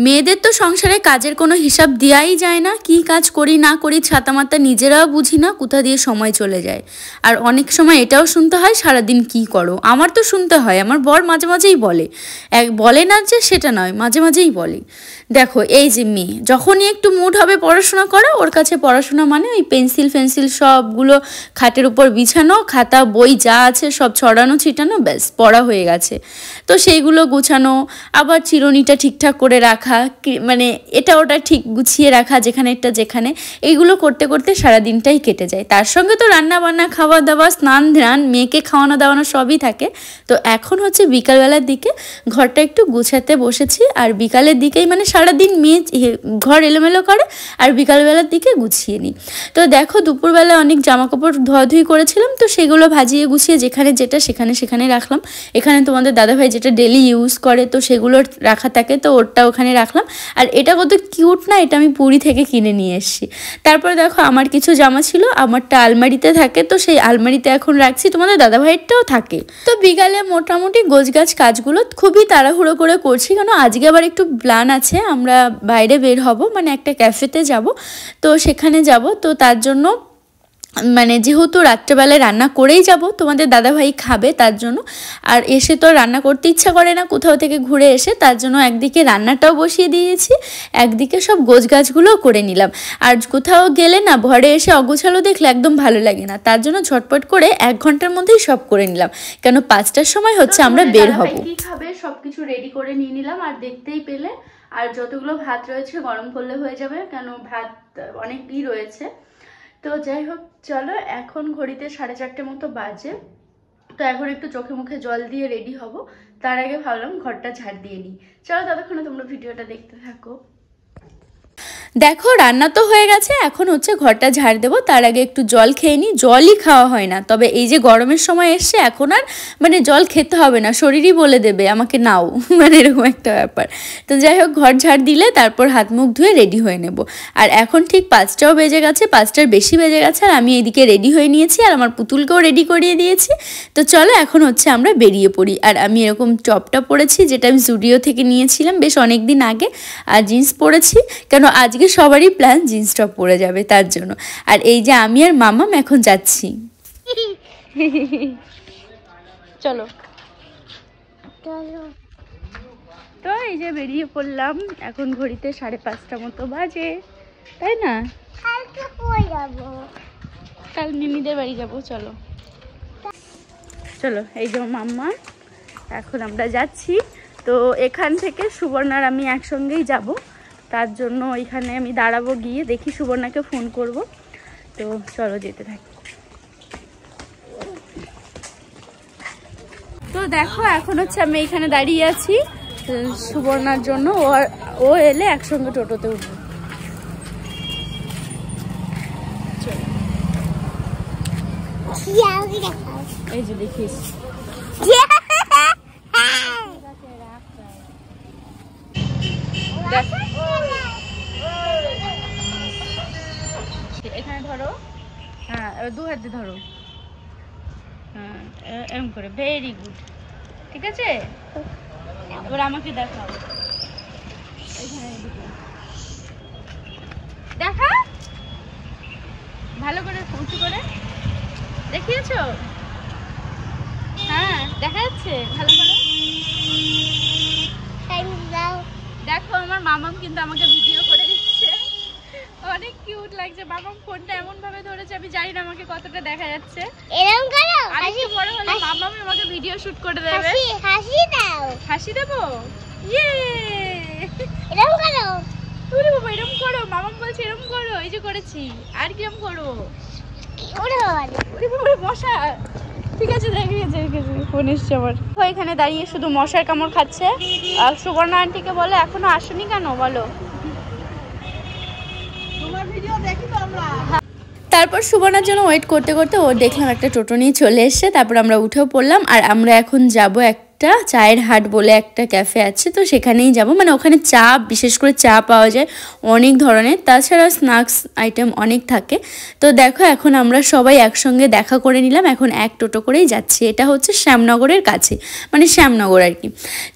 মেয়েদের তো সংসারে কাজের কোনো হিসাব দেওয়াই যায় না, কি কাজ করি না করি ছাতামাতা নিজেরাও বুঝি না, কোথা দিয়ে সময় চলে যায়। আর অনেক সময় এটাও শুনতে হয় সারাদিন কি করো। আমার তো শুনতে হয়, আমার বর মাঝে মাঝেই বলে, বলে না যে সেটা নয়, মাঝে মাঝেই বলে। দেখো এই যে মেয়ে যখনই একটু মুড হবে পড়াশোনা করা, ওর কাছে পড়াশোনা মানে ওই পেন্সিল ফেন্সিল সবগুলো খাটের উপর বিছানো, খাতা বই যা আছে সব ছড়ানো ছিটানো, ব্যাস পড়া হয়ে গেছে। তো সেইগুলো গুছানো, আবার চিরুনিটা ঠিকঠাক করে রাখা, মানে এটা ওটা ঠিক গুছিয়ে রাখা, যেখানে একটা যেখানে, এইগুলো করতে করতে সারাদিনটাই কেটে যায়। তার সঙ্গে তো রান্না বান্না, খাওয়া দাওয়া, স্নান ধ্যান, মেয়েকে খাওয়ানো দাওয়ানো সবই থাকে। তো এখন হচ্ছে বিকালবেলার দিকে ঘরটা একটু গুছাতে বসেছি। আর বিকালের দিকেই মানে সারাদিন মেয়ে ঘর এলোমেলো করে আর বিকালবেলার দিকে গুছিয়ে নিই। তো দেখো দুপুরবেলা অনেক জামাকাপড় ধোয়াধুয়ি করেছিলাম, তো সেগুলো ভাজিয়ে গুছিয়ে যেখানে যেটা সেখানে রাখলাম। এখানে তোমাদের দাদাভাই যেটা ডেলি ইউজ করে তো সেগুলো রাখা থাকে, তো ওরটা ওখানে রাখলাম। আর এটা কত কিউট না, এটা আমি পুরী থেকে কিনে নিয়ে এসেছি। তারপরে দেখো আমার কিছু জামা ছিল, আমারটা আলমারিতে থাকে, তো সেই আলমারিতে এখন রাখছি, তোমাদের দাদাভাইয়েরটাও থাকে। তো বিকালে মোটামুটি গোছগাছ কাজগুলো খুবই তাড়াহুড়ো করে করছি, কেন আজকে আবার একটু প্ল্যান আছে, আমরা বাইরে বের হব, মানে একটা ক্যাফেতে যাব। তো সেখানে যাব, তো তার জন্য মানে যেহেতু রাত্রেবেলায় রান্না করেই যাব, তোমাদের দাদাভাই খাবে তার জন্য। আর এসে তো রান্না করতে ইচ্ছা করে না কোথাও থেকে ঘুরে এসে, তার জন্য একদিকে রান্নাটাও বসিয়ে দিয়েছি, একদিকে সব গোছগাছগুলোও করে নিলাম। আর কোথাও গেলে না ঘরে এসে অগোছালো দেখলে একদম ভালো লাগে না, তার জন্য ঝটপট করে 1 ঘন্টার মধ্যেই সব করে নিলাম, কেন 5টার সময় হচ্ছে আমরা বের হব। কি খাবে সব কিছু রেডি করে নিয়ে নিলাম। আর দেখতেই পেলে আর যতগুলো ভাত রয়েছে গরম করলে হয়ে যাবে, কেন ভাত অনেকই রয়েছে। তো যাই হোক চলো, এখন ঘড়িতে 4:30 মতো বাজে। তো এখন একটু চোখে মুখে জল দিয়ে রেডি হব, তার আগে ভাবলাম ঘরটা ঝাড় দিয়ে নিই। চলো ততক্ষণে তোমরা ভিডিওটা দেখতে থাকো। দেখো রান্না তো হয়ে গেছে, এখন হচ্ছে ঘরটা ঝাড় দেবো, তার আগে একটু জল খেয়ে নিই। জলই খাওয়া হয় না, তবে এই যে গরমের সময় এসছে এখন আর মানে জল খেতে হবে না, শরীরই বলে দেবে আমাকে নাও, মানে এরকম একটা ব্যাপার। তো যাই হোক ঘর ঝাড় দিলে তারপর হাত মুখ ধুয়ে রেডি হয়ে নেব। আর এখন ঠিক 5টাও বেজে গেছে, 5টার বেশি বেজে গেছে, আর আমি এইদিকে রেডি হয়ে নিয়েছি, আর আমার পুতুলকেও রেডি করিয়ে দিয়েছি। তো চলো এখন হচ্ছে আমরা বেরিয়ে পড়ি। আর আমি এরকম টপটা পরেছি, যেটা আমি জুডিও থেকে নিয়েছিলাম বেশ অনেক দিন আগে, আর জিন্স পরেছি, কেন আজকে সবারই প্ল্যান জিন্স টপ পরে যাবে তার জন্য। আর এই যে আমি আর মামাম এখন যাচ্ছি। চলো তো এই যে বেরিয়ে পড়লাম, এখন ঘড়িতে 5:30 মতো বাজে, তাই না? কাল মিমিদের বাড়ি যাবো। চলো চলো, এই যে মাম্মা, এখন আমরা যাচ্ছি। তো এখান থেকে সুবর্ণার আমি একসঙ্গেই যাব, তার জন্য এখানে আমি দাঁড়াবো, গিয়ে দেখি সুবর্ণাকে ফোন করব। তো চলো যেতে থাকি। তো দেখো এখন হচ্ছে আমি এখানে দাঁড়িয়ে আছি সুবর্ণার জন্য, ও এলে একসঙ্গে টোটোতে উঠবো। এই যে দেখিস এখানে ধরো, হ্যাঁ 2 হাতে ধরো, হ্যাঁ এরকম করে, ভেরি গুড, ঠিক আছে। এবার আমাকে দেখাও, এখানে দেখা ভালো করে উঁচু করে দেখিয়েছো, হ্যাঁ দেখা যাচ্ছে ভালো করে। দেখো আমার মামাম কিন্তু আমাকে ভিডিও করে দিচ্ছে, অনেক কিউট লাগছে। মামাম ফোনটা এমন ভাবে ধরেছে, আমি জানি না আমাকে কতটা দেখা যাচ্ছে। এরকম করো, আরেকটু বড় হলে মামাম আমাকে ভিডিও শুট করে দেবে। হাসি দাও, হাসি দেবো, ইয়ে এরকম করো, ওরে বাবা এরকম করো, মামাম বলছে এরকম করো, এই যে করেছি, আর কিরকম করো, ওরে বাবা ওরে বাবা মশা, ঠিক আছে দেখেছি ফোন এসছে আমার। এখানে দাঁড়িয়ে শুধু মশার কামড় খাচ্ছে। আর সুবর্ণা আন্টিকে বলে এখনো আসেনি কেন বলো, তোমার ভিডিও দেখি তো আমরা। তারপর সুবর্ণার জন্য ওয়েট করতে করতে ও দেখলাম একটা টোটো নিয়ে চলে এসছে, তারপর আমরা উঠেও পড়লাম। আর আমরা এখন যাব একটা একটা চায়ের হাট বলে একটা ক্যাফে আছে, তো সেখানেই যাব। মানে ওখানে চা, বিশেষ করে চা পাওয়া যায় অনেক ধরনের, তাছাড়া স্ন্যাক্স আইটেম অনেক থাকে। তো দেখো এখন আমরা সবাই একসঙ্গে দেখা করে নিলাম, এখন এক টোটো করেই যাচ্ছি। এটা হচ্ছে শ্যামনগরের কাছে, মানে শ্যামনগর আর কি।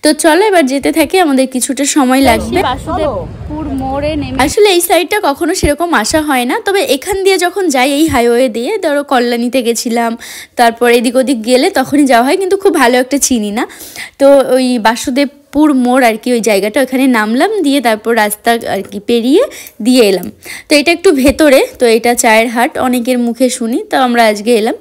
তো চলো এবার যেতে থাকি, আমাদের কিছুটা সময় লাগবে। বাসুদেবপুর মোড়ে নেমে আসলে এই সাইডটা কখনো সেরকম আসা হয় না, তবে এখান দিয়ে যখন যাই এই হাইওয়ে দিয়ে, ধরো কল্যাণীতে গেছিলাম, তারপর এদিক ওদিক গেলে তখনই যাওয়া হয়, কিন্তু খুব ভালো একটা চিনি না। তো ওই বাসুদেবপুর মোড় আর কি, ওই জায়গাটা, ওখানে নামলাম, দিয়ে তারপর রাস্তা আর কি পেরিয়ে দিয়ে এলাম। তো এটা একটু ভেতরে, তো এটা চায়ের হাট, অনেকের মুখে শুনি, তো আমরা আজকে এলাম।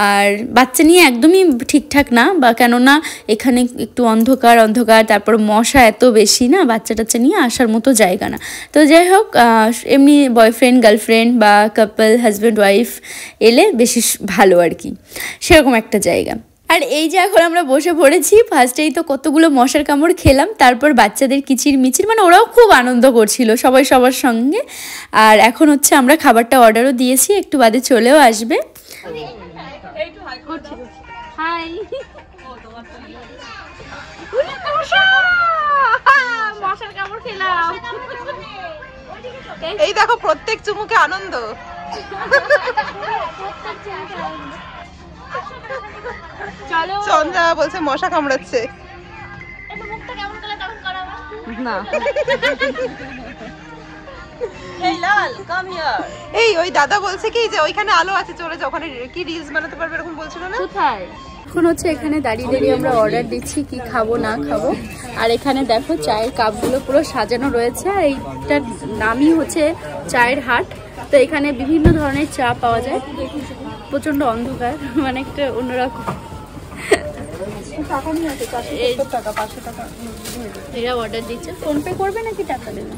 আর বাচ্চা নিয়ে একদমই ঠিকঠাক না, বা কেননা এখানে একটু অন্ধকার অন্ধকার, তারপর মশা এত বেশি না, বাচ্চা টাচ্চা নিয়ে আসার মতো জায়গা না। তো যাই হোক, এমনি বয়ফ্রেন্ড গার্লফ্রেন্ড বা কাপল হাজব্যান্ড ওয়াইফ এলে বেশি ভালো আর কি, সেরকম একটা জায়গা। আর এই যে এখন আমরা বসে পড়েছি, ফার্স্টেই তো কতগুলো মশার কামড় খেলাম, তারপর বাচ্চাদের কিচির মিচির, মানে ওরাও খুব আনন্দ করছিল সবাই সবার সঙ্গে। আর এখন হচ্ছে আমরা খাবারটা অর্ডারও দিয়েছি, একটু বাদে চলেও আসবে। হাই মশার কামড় খেলাম। এই দেখো প্রত্যেক চুমুকে আনন্দ। চন্দ্রা বলছে মশা কামড়াচ্ছে না। এই ওই দাদা বলছে কি যে ওইখানে আলো আছে, চলে যাও, ওখানে কি রিলস বানাতে পারবে এরকম বলছিল না? কোথায়? এখন হচ্ছে এখানে দাঁড়িয়ে দাঁড়িয়ে আমরা অর্ডার দিচ্ছি কি খাবো না খাবো। আর এখানে দেখো চায়ের কাপগুলো পুরো সাজানো রয়েছে, আর এইটার নামই হচ্ছে চায়ের হাট। তো এখানে বিভিন্ন ধরনের চা পাওয়া যায়, প্রচন্ড অন্ধকার, মানে একটা অন্যরকম। এরা অর্ডার দিচ্ছে, ফোনপে করবে নাকি টাকা দেবে?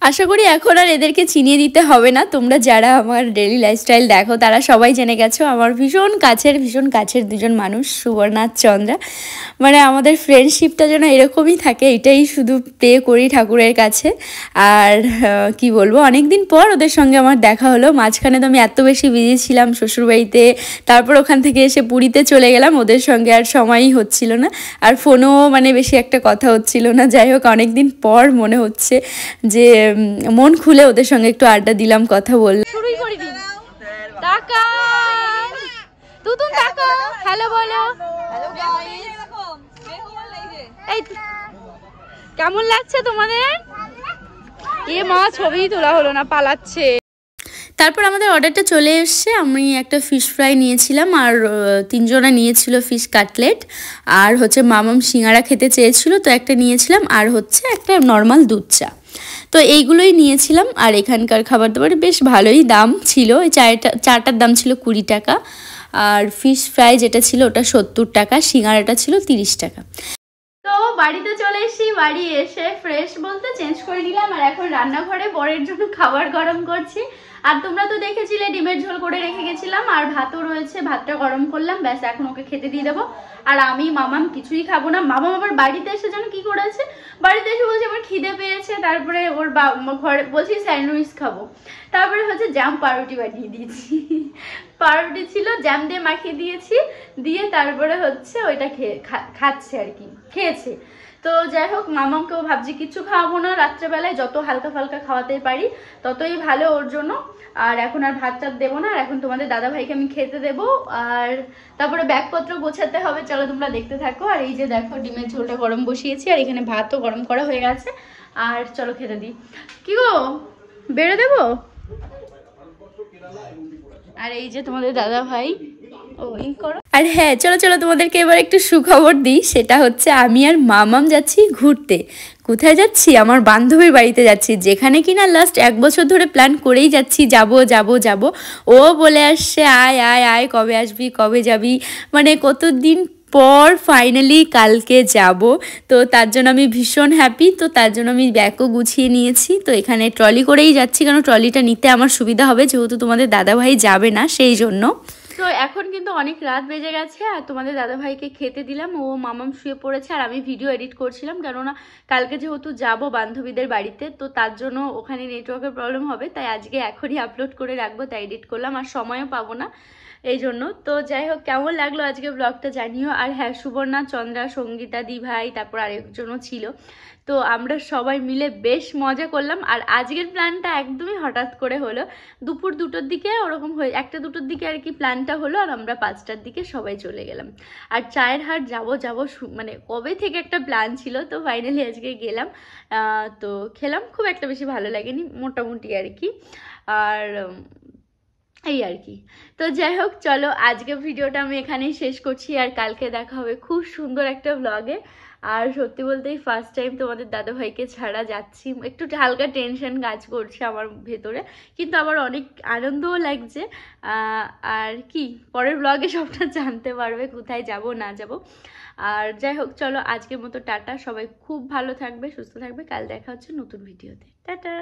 আশা করি এখন আর এদেরকে চিনিয়ে দিতে হবে না, তোমরা যারা আমার ডেইলি লাইফস্টাইল দেখো তারা সবাই জেনে গেছো। আমার ভীষণ কাছের দুজন মানুষ, সুবর্ণা আর চন্দ্রা। মানে আমাদের ফ্রেন্ডশিপটা যেন এরকমই থাকে, এটাই শুধু প্রে করি ঠাকুরের কাছে। আর কি বলবো, অনেক দিন পর ওদের সঙ্গে আমার দেখা হলো। মাঝখানে তো আমি এত বেশি বিজি ছিলাম শ্বশুরবাড়িতে, তারপর ওখান থেকে এসে পুরীতে চলে গেলাম, ওদের সঙ্গে আর সময়ই হচ্ছিল না, আর ফোনও মানে বেশি একটা কথা হচ্ছিল না। যাই হোক, অনেকদিন পর মনে হচ্ছে যে মন খুলে ওদের সঙ্গে একটু আড্ডা দিলাম, কথা বললাম। শুরুই করে দিন। টাকা তুতুন টাকা হ্যালো বলো। হ্যালো গাইস, এই কেমন লাগছে তোমাদের? এ মা ছবি তোলা হলো না, পালাচ্ছে। তারপর আমাদের অর্ডারটা চলে এসছে। আমি একটা ফিশ ফ্রাই নিয়েছিলাম, আর তিনজনা নিয়েছিল ফিশ কাটলেট, আর হচ্ছে মামাম সিঙ্গারা খেতে চেয়েছিল তো একটা নিয়েছিলাম, আর হচ্ছে একটা নর্মাল দুধ চা। তো এইগুলোই নিয়েছিলাম। আর এখানকার খাবার দাবার বেশ ভালোই দাম ছিল। এই চাটার দাম ছিল 20 টাকা, আর ফিশ ফ্রাই যেটা ছিল ওটা 70 টাকা, সিঙ্গারাটা ছিল 30 টাকা। তো বাড়িতে চলে এসেছি, বাড়ি এসে ফ্রেশ বলতে চেঞ্জ করে নিলাম, আর এখন রান্নাঘরে বরের জন্য খাবার গরম করছি। আর তোমরা তো দেখেছিলে ডিমের ঝোল করে রেখে গেছিলাম, আর ভাতও রয়েছে, ভাতটা গরম করলাম, ব্যাস এখন ওকে খেতে দিয়ে দেবো। আর আমি মামাম কিছুই খাবো না। মামাম আবার বাড়িতে এসে যেন কি করেছে, বাড়িতে এসে বলছে আমার খিদে পেয়েছে, তারপরে ওর ঘরে বলছি স্যান্ডউইচ খাবো, তারপরে হচ্ছে জ্যাম পাউরুটি বানিয়ে দিয়েছি। পাউরুটি ছিল, জ্যাম দিয়ে মাখিয়ে দিয়েছি, দিয়ে তারপরে হচ্ছে ওইটা খাচ্ছে আর কি, খেয়েছে। তো যাই হোক, মামাকেও ভাবছি কিছু খাওয়াবো না রাত্রেবেলায়, যত হালকা ফালকা খাওয়াতে পারি ততই ভালো ওর জন্য। আর এখন আর ভাত টাত দেবো না, আর এখন তোমাদের দাদা ভাইকে আমি খেতে দেবো, আর তারপরে ব্যাগপত্র গোছাতে হবে। চলো তোমরা দেখতে থাকো। আর এই যে দেখো ডিমের ঝোলটা গরম বসিয়েছি, আর এখানে ভাতও গরম করা হয়ে গেছে। আর চলো খেতে দিই। কি গো, বেড়ে দেবো? আর এই যে তোমাদের দাদা ভাই, আর হ্যাঁ, চলো চলো তোমাদেরকে এবার একটু সুখবর দিই। সেটা হচ্ছে আমি আর মামাম যাচ্ছি ঘুরতে। কোথায় যাচ্ছি? আমার বান্ধবীর বাড়িতে যাচ্ছি, যেখানে কিনা লাস্ট 1 বছর ধরে প্ল্যান করেই যাচ্ছি যাব যাব যাব। ও বলে আসছে আয় আয় আয়, কবে আসবি, কবে যাবি, মানে কতদিন পর ফাইনালি কালকে যাব। তো তার জন্য আমি ভীষণ হ্যাপি। তো তার জন্য আমি ব্যাগও গুছিয়ে নিয়েছি। তো এখানে ট্রলি করেই যাচ্ছি, কারণ ট্রলিটা নিতে আমার সুবিধা হবে, যেহেতু তোমাদের দাদাভাই যাবে না সেই জন্য। তো এখন কিন্তু অনেক রাত বেজে গেছে আর তোমাদের দাদাভাইকে খেতে দিলাম, ও মামাম শুয়ে পড়েছে আর আমি ভিডিও এডিট করছিলাম, কেননা কালকে যেহেতু যাব বান্ধবীদের বাড়িতে, তো তার জন্য ওখানে নেটওয়ার্কের প্রবলেম হবে, তাই আজকে এখনই আপলোড করে রাখবো, তাই এডিট করলাম আর সময়ও পাবো না এই জন্য। তো যাই হোক, কেমন লাগলো আজকে ব্লগটা জানিও। আর হ্যাঁ, সুবর্ণা, চন্দ্রা, সঙ্গীতা দি ভাই, তারপর আরেকজনও ছিল, তো আমরা সবাই মিলে বেশ মজা করলাম। আর আজকের প্ল্যানটা একদমই হঠাৎ করে হলো, দুপুর 2টোর দিকে ওরকম হয়ে 1টা 2টোর দিকে আর কি প্ল্যানটা হলো, আর আমরা 5টার দিকে সবাই চলে গেলাম। আর চায়ের হাট যাবো মানে কবে থেকে একটা প্ল্যান ছিল, তো ফাইনালি আজকে গেলাম, তো খেলাম, খুব একটা বেশি ভালো লাগেনি, মোটামুটি আর কি। আর এই আর কি। তো যাই হোক, চলো আজকে ভিডিওটা আমি এখানেই শেষ করছি, আর কালকে দেখা হবে খুব সুন্দর একটা ব্লগে। আর সত্যি বলতেই ফার্স্ট টাইম তোমাদের দাদাভাইকে ছাড়া যাচ্ছি, একটু হালকা টেনশন কাজ করছে আমার ভেতরে, কিন্তু আবার অনেক আনন্দও লাগছে। আর কি, পরের ব্লগে সবটা জানতে পারবে কোথায় যাব না যাব। আর যাই হোক, চলো আজকের মতো টাটা, সবাই খুব ভালো থাকবে, সুস্থ থাকবে, কাল দেখা হচ্ছে নতুন ভিডিওতে, টাটা।